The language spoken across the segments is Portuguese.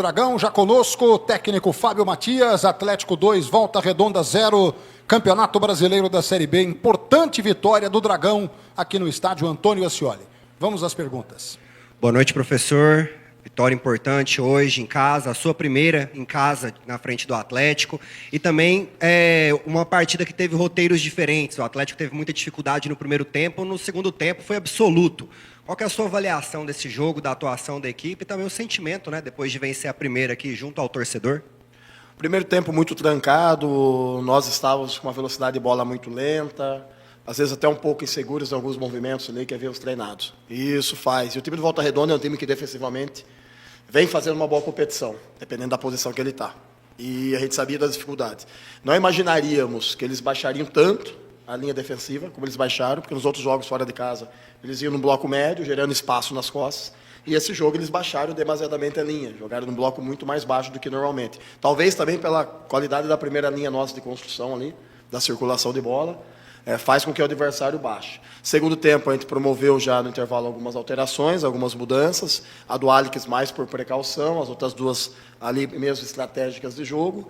Dragão, já conosco, técnico Fábio Matias, Atlético 2, Volta Redonda 0, Campeonato Brasileiro da Série B, importante vitória do Dragão aqui no estádio Antônio Ascioli. Vamos às perguntas. Boa noite, professor. Vitória importante hoje em casa, a sua primeira em casa na frente do Atlético. E também uma partida que teve roteiros diferentes. O Atlético teve muita dificuldade no primeiro tempo, no segundo tempo foi absoluto. Qual que é a sua avaliação desse jogo, da atuação da equipe e também o sentimento, né, depois de vencer a primeira aqui junto ao torcedor? Primeiro tempo muito trancado, nós estávamos com uma velocidade de bola muito lenta, às vezes até um pouco inseguros em alguns movimentos ali que havíamos treinados. E isso faz. E o time do Volta Redonda é um time que defensivamente vem fazendo uma boa competição, dependendo da posição que ele está. E a gente sabia das dificuldades. Não imaginaríamos que eles baixariam tanto a linha defensiva, como eles baixaram, porque nos outros jogos fora de casa eles iam no bloco médio, gerando espaço nas costas. E esse jogo eles baixaram demasiadamente a linha, jogaram num bloco muito mais baixo do que normalmente. Talvez também pela qualidade da primeira linha nossa de construção ali, da circulação de bola, faz com que o adversário baixe. Segundo tempo, a gente promoveu já no intervalo algumas alterações, algumas mudanças. A do Alex mais por precaução, as outras duas ali mesmo estratégicas de jogo.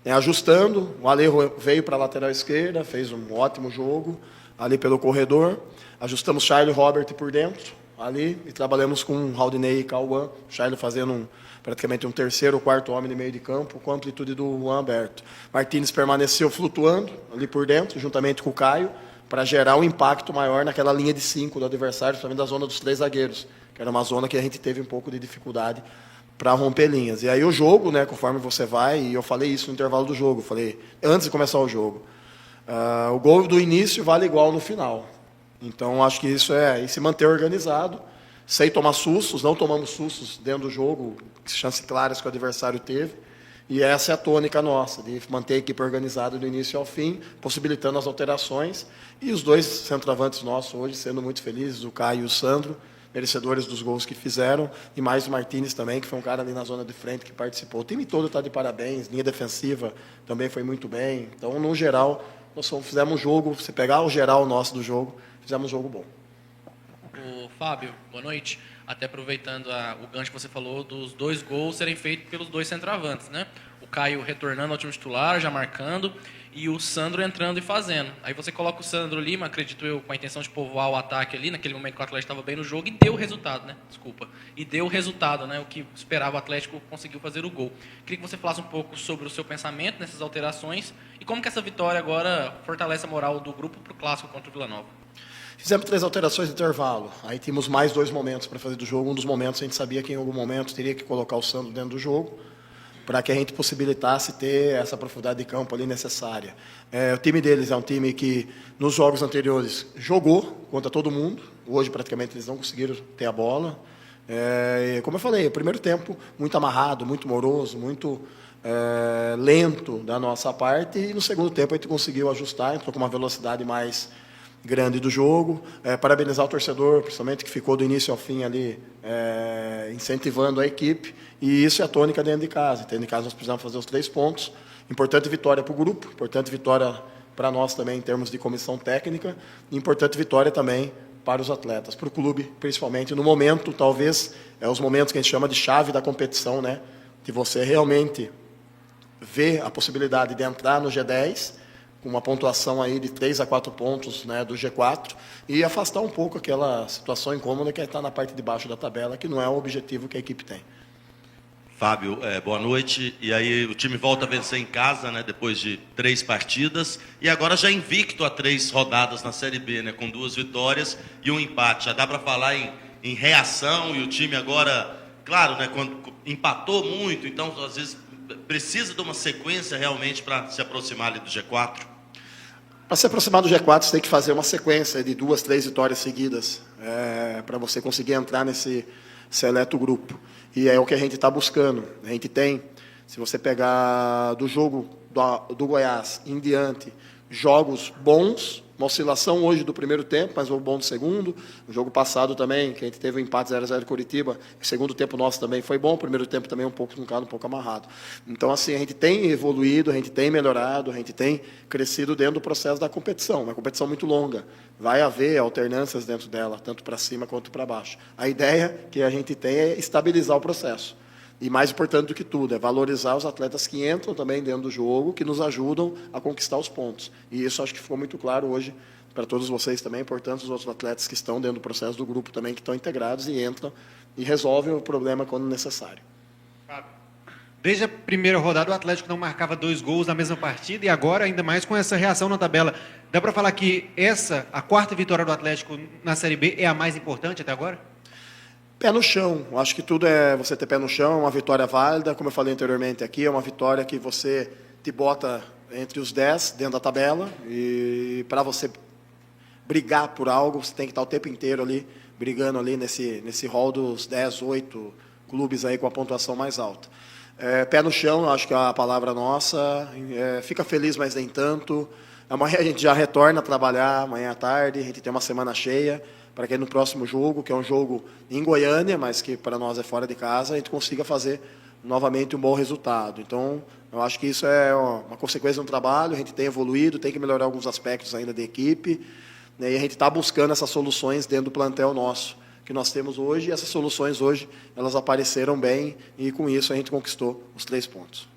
Ajustando, o Alejo veio para a lateral esquerda, fez um ótimo jogo ali pelo corredor. Ajustamos Charlie e Robert por dentro ali e trabalhamos com Raudinei e Cauã. Charlie fazendo praticamente um terceiro ou quarto homem de meio de campo, com a amplitude do Juan aberto. Martínez permaneceu flutuando ali por dentro, juntamente com o Caio, para gerar um impacto maior naquela linha de 5 do adversário, principalmente da zona dos 3 zagueiros, que era uma zona que a gente teve um pouco de dificuldade para romper linhas. E aí o jogo, né, conforme você vai, e eu falei isso no intervalo do jogo, falei antes de começar o jogo, o gol do início vale igual no final. Então acho que isso é se manter organizado, sem tomar sustos, não tomamos sustos dentro do jogo, chances claras que o adversário teve, e essa é a tônica nossa, de manter a equipe organizada do início ao fim, possibilitando as alterações, e os dois centroavantes nossos hoje sendo muito felizes, o Caio e o Sandro, merecedores dos gols que fizeram, e mais o Martínez também, que foi um cara ali na zona de frente que participou. O time todo está de parabéns, linha defensiva também foi muito bem. Então, no geral, nós fizemos um jogo, se pegar o geral nosso do jogo, fizemos um jogo bom. O Fábio, boa noite. Até aproveitando o gancho que você falou dos 2 gols serem feitos pelos 2 centroavantes, né? O Caio retornando ao time titular, já marcando, e o Sandro entrando e fazendo. Aí você coloca o Sandro Lima, acredito eu, com a intenção de povoar o ataque ali, naquele momento que o Atlético estava bem no jogo, e deu o resultado, né? Desculpa. E deu o resultado, né? O que esperava o Atlético, conseguiu fazer o gol. Queria que você falasse um pouco sobre o seu pensamento nessas alterações e como que essa vitória agora fortalece a moral do grupo para o clássico contra o Vila Nova. Fizemos 3 alterações de intervalo. Aí tínhamos mais 2 momentos para fazer do jogo. Um dos momentos a gente sabia que em algum momento teria que colocar o Sandro dentro do jogo, para que a gente possibilitasse ter essa profundidade de campo ali necessária. O time deles é um time que, nos jogos anteriores, jogou contra todo mundo. Hoje, praticamente, eles não conseguiram ter a bola. Como eu falei, o primeiro tempo muito amarrado, muito moroso, muito lento da nossa parte. E no segundo tempo a gente conseguiu ajustar, entrou com uma velocidade mais grande do jogo, parabenizar o torcedor, principalmente que ficou do início ao fim ali incentivando a equipe, e isso é a tônica dentro de casa. Dentro de casa nós precisamos fazer os 3 pontos, importante vitória para o grupo, importante vitória para nós também em termos de comissão técnica, e importante vitória também para os atletas, para o clube principalmente, no momento, talvez, os momentos que a gente chama de chave da competição, né, que você realmente vê a possibilidade de entrar no G10, com uma pontuação aí de 3 a 4 pontos, né, do G4, e afastar um pouco aquela situação incômoda que está na parte de baixo da tabela, que não é o objetivo que a equipe tem. Fábio, boa noite. E aí o time volta a vencer em casa, né, depois de 3 partidas, e agora já invicto a 3 rodadas na Série B, né, com 2 vitórias e um empate. Já dá para falar em reação, e o time agora, claro, né, quando empatou muito, então às vezes precisa de uma sequência realmente para se aproximar ali do G4? Para se aproximar do G4, você tem que fazer uma sequência de 2, 3 vitórias seguidas, para você conseguir entrar nesse seleto grupo. E é o que a gente está buscando. A gente tem, se você pegar do jogo do Goiás em diante, jogos bons, uma oscilação hoje do primeiro tempo, mas um bom do segundo. O jogo passado também, que a gente teve um empate 0-0 Curitiba, o segundo tempo nosso também foi bom, o primeiro tempo também um pouco amarrado. Então, assim, a gente tem evoluído, a gente tem melhorado, a gente tem crescido dentro do processo da competição. Uma competição muito longa. Vai haver alternâncias dentro dela, tanto para cima quanto para baixo. A ideia que a gente tem é estabilizar o processo. E mais importante do que tudo, é valorizar os atletas que entram também dentro do jogo, que nos ajudam a conquistar os pontos. E isso acho que ficou muito claro hoje para todos vocês também, portanto, os outros atletas que estão dentro do processo do grupo também, que estão integrados e entram e resolvem o problema quando necessário. Desde a primeira rodada, o Atlético não marcava 2 gols na mesma partida e agora, ainda mais com essa reação na tabela. Dá para falar que a quarta vitória do Atlético na Série B é a mais importante até agora? Pé no chão. Acho que tudo é você ter pé no chão, é uma vitória válida. Como eu falei anteriormente aqui, é uma vitória que você te bota entre os 10 dentro da tabela. E para você brigar por algo, você tem que estar o tempo inteiro ali, brigando ali nesse rol dos 10, 8 clubes aí com a pontuação mais alta. Pé no chão, acho que é a palavra nossa. Fica feliz, mas nem tanto. Amanhã a gente já retorna a trabalhar, amanhã à tarde, a gente tem uma semana cheia, para que no próximo jogo, que é um jogo em Goiânia, mas que para nós é fora de casa, a gente consiga fazer novamente um bom resultado. Então, eu acho que isso é uma consequência do trabalho, a gente tem evoluído, tem que melhorar alguns aspectos ainda da equipe, né, e a gente está buscando essas soluções dentro do plantel nosso, que nós temos hoje, e essas soluções hoje, elas apareceram bem, e com isso a gente conquistou os 3 pontos.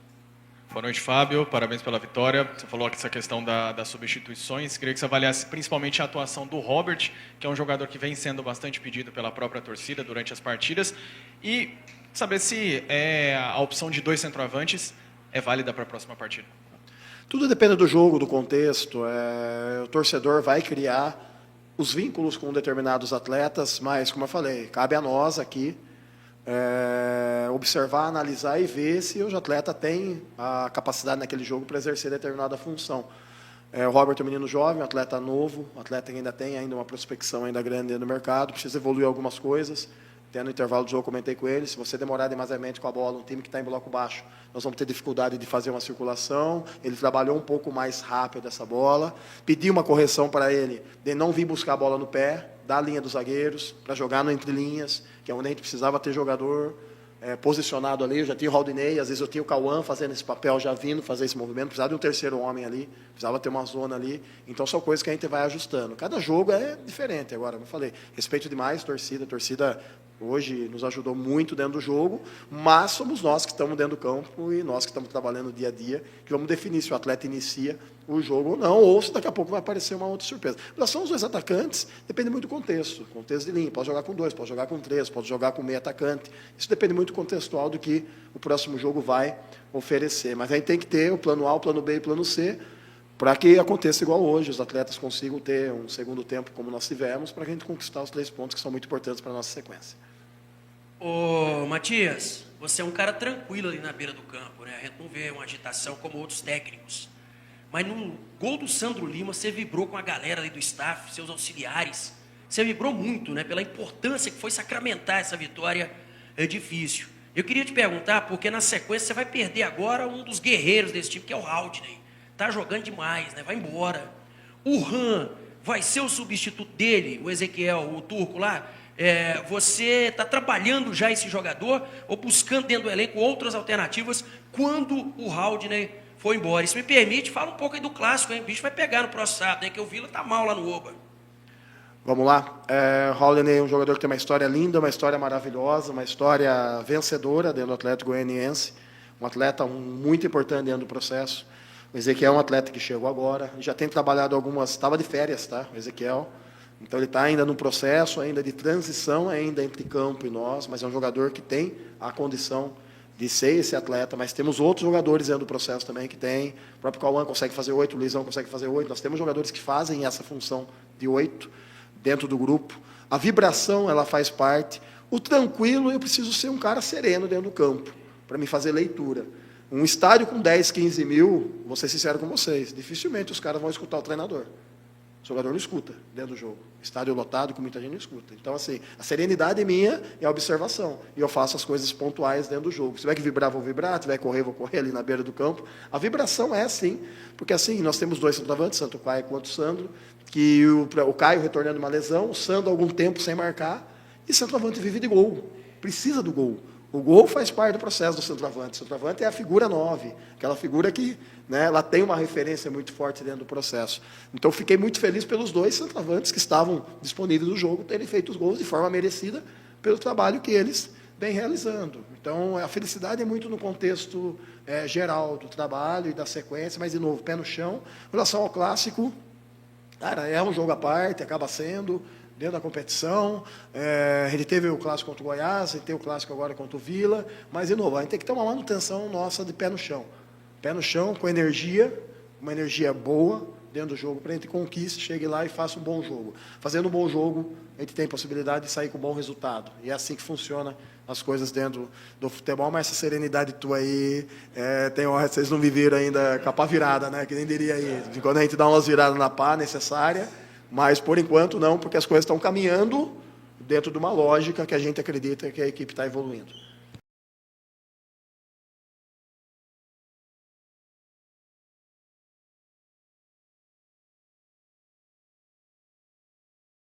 Boa noite, Fábio. Parabéns pela vitória. Você falou aqui essa questão das substituições. Queria que você avaliasse principalmente a atuação do Robert, que é um jogador que vem sendo bastante pedido pela própria torcida durante as partidas. E saber se a opção de 2 centroavantes é válida para a próxima partida. Tudo depende do jogo, do contexto. O torcedor vai criar os vínculos com determinados atletas, mas, como eu falei, cabe a nós aqui observar, analisar e ver se o atleta tem a capacidade naquele jogo para exercer determinada função. O Robert é um menino jovem, um atleta novo, um atleta que ainda tem uma prospecção ainda grande no mercado, precisa evoluir algumas coisas. Até no intervalo do jogo eu comentei com ele, se você demorar demasiadamente com a bola, um time que está em bloco baixo, nós vamos ter dificuldade de fazer uma circulação. Ele trabalhou um pouco mais rápido essa bola, pedi uma correção para ele de não vir buscar a bola no pé, da linha dos zagueiros, para jogar no entre linhas, que é onde a gente precisava ter jogador posicionado ali. Eu já tinha o Raldinei, às vezes eu tinha o Cauã fazendo esse papel, já vindo fazer esse movimento, precisava de um terceiro homem ali, precisava ter uma zona ali. Então são coisas que a gente vai ajustando. Cada jogo é diferente agora, como eu falei. Respeito demais a torcida hoje nos ajudou muito dentro do jogo, mas somos nós que estamos dentro do campo e nós que estamos trabalhando dia a dia, que vamos definir se o atleta inicia o jogo ou não, ou se daqui a pouco vai aparecer uma outra surpresa. Em relação aos 2 atacantes, depende muito do contexto de linha, pode jogar com 2, pode jogar com 3, pode jogar com meio atacante, isso depende muito contextual do que o próximo jogo vai oferecer, mas a gente tem que ter o plano A, o plano B e o plano C, para que aconteça igual hoje, os atletas consigam ter um segundo tempo como nós tivemos, para que a gente conquistar os 3 pontos que são muito importantes para a nossa sequência. Ô, Matias, você é um cara tranquilo ali na beira do campo, né? A gente não vê uma agitação como outros técnicos. Mas no gol do Sandro Lima, você vibrou com a galera ali do staff, seus auxiliares. Você vibrou muito, né? Pela importância que foi sacramentar essa vitória difícil. Eu queria te perguntar, porque na sequência você vai perder agora um dos guerreiros desse time, que é o Haldney. Tá jogando demais, né? Vai embora. O Ran vai ser o substituto dele, o Ezequiel, o turco lá. Você está trabalhando já esse jogador ou buscando dentro do elenco outras alternativas quando o Haldney for embora? Isso me permite, fala um pouco aí do clássico, hein? O bicho vai pegar no próximo sábado, hein? Que o Vila está mal lá no Oba. Vamos lá. O Haldney é um jogador que tem uma história linda, uma história maravilhosa, uma história vencedora dentro do Atlético Goianiense, um atleta muito importante dentro do processo. O Ezequiel é um atleta que chegou agora, já tem trabalhado estava de férias, tá? O Ezequiel. Então ele está ainda no processo, ainda de transição, ainda entre campo e nós, mas é um jogador que tem a condição de ser esse atleta, mas temos outros jogadores dentro do processo também que tem. O próprio Cauã consegue fazer 8, o Luizão consegue fazer 8. Nós temos jogadores que fazem essa função de 8 dentro do grupo. A vibração, ela faz parte. O tranquilo, eu preciso ser um cara sereno dentro do campo, para me fazer leitura. Um estádio com 10, 15 mil, vou ser sincero com vocês, dificilmente os caras vão escutar o treinador. O jogador não escuta dentro do jogo. Estádio lotado, com muita gente não escuta. Então, assim, a serenidade minha é a observação. E eu faço as coisas pontuais dentro do jogo. Se tiver que vibrar, vou vibrar. Se tiver que correr, vou correr ali na beira do campo. A vibração é assim. Porque, assim, nós temos 2 centroavantes, tanto o Caio quanto o Sandro, que o Caio retornando uma lesão, o Sandro algum tempo sem marcar, e o centroavante vive de gol. Precisa do gol. O gol faz parte do processo do centroavante. O centroavante é a figura 9, aquela figura que, né, ela tem uma referência muito forte dentro do processo. Então, fiquei muito feliz pelos 2 centroavantes que estavam disponíveis no jogo terem feito os gols de forma merecida pelo trabalho que eles vem realizando. Então, a felicidade é muito no contexto geral do trabalho e da sequência, mas, de novo, pé no chão. Em relação ao clássico, cara, é um jogo à parte, acaba sendo, dentro da competição. Ele teve o clássico contra o Goiás, ele tem o clássico agora contra o Vila, mas, de novo, a gente tem que ter uma manutenção nossa de pé no chão. Pé no chão, com energia, uma energia boa dentro do jogo, para a gente conquiste, chegue lá e faça um bom jogo. Fazendo um bom jogo, a gente tem possibilidade de sair com um bom resultado. E é assim que funciona as coisas dentro do futebol, mas essa serenidade tua aí, tem hora que vocês não viveram ainda com a pá virada, né? Que nem diria aí. De quando a gente dá umas viradas na pá necessária, mas por enquanto não, porque as coisas estão caminhando dentro de uma lógica que a gente acredita que a equipe está evoluindo.